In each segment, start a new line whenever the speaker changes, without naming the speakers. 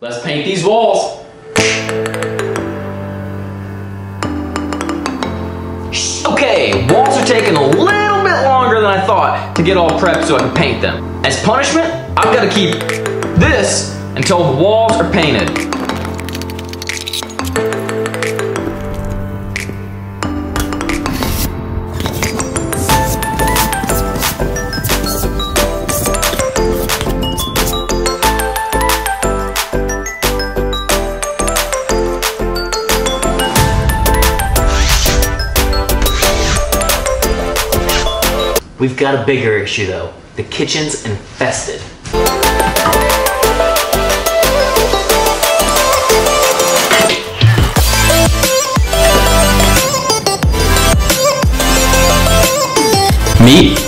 Let's paint these walls. Okay, walls are taking a little bit longer than I thought to get all prepped so I can paint them. As punishment, I've got to keep this until the walls are painted. We've got a bigger issue though. The kitchen's infested. Meat.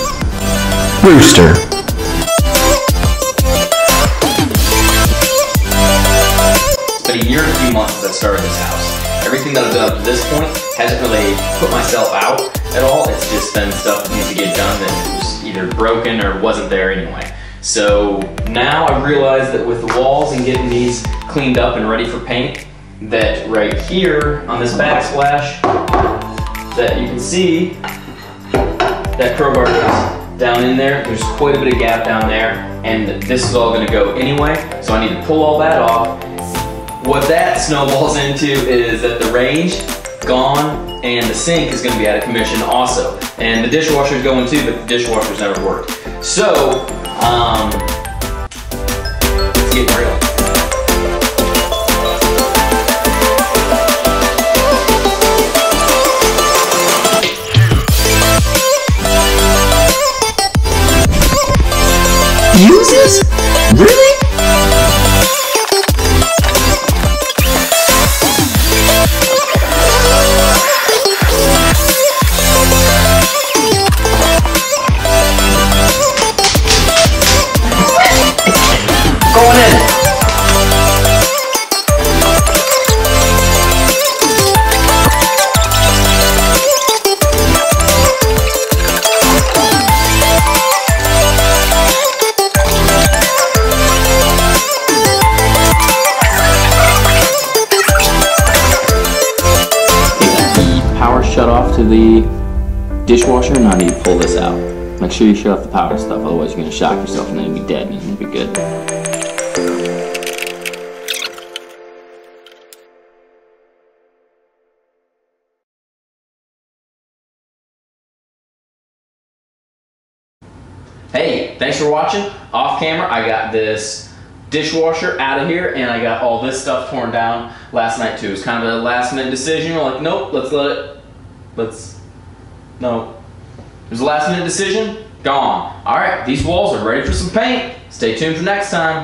Rooster. It's been a year and a few months since I started this house. Everything that I've done up to this point hasn't really put myself out at all. It's just been stuff that needs to get done that was either broken or wasn't there anyway. So now I've realized that with the walls and getting these cleaned up and ready for paint, that right here on this backsplash, that you can see that crowbar is down in there. There's quite a bit of gap down there, and this is all going to go anyway, so I need to pull all that off. What that snowballs into is that the range gone, and the sink is going to be out of commission also. And the dishwasher is going too, but the dishwasher's never worked. So, it's getting real. Uses? Really? Going in. Power shut off to the dishwasher, and I need to pull this out. Make sure you shut off the power and stuff, otherwise you're going to shock yourself and then you'll be dead and it won't be good. Hey, thanks for watching. Off camera, I got this dishwasher out of here, and I got all this stuff torn down last night too. It was kind of a last minute decision. We're like, nope, no. It was a last minute decision, gone. All right, these walls are ready for some paint. Stay tuned for next time.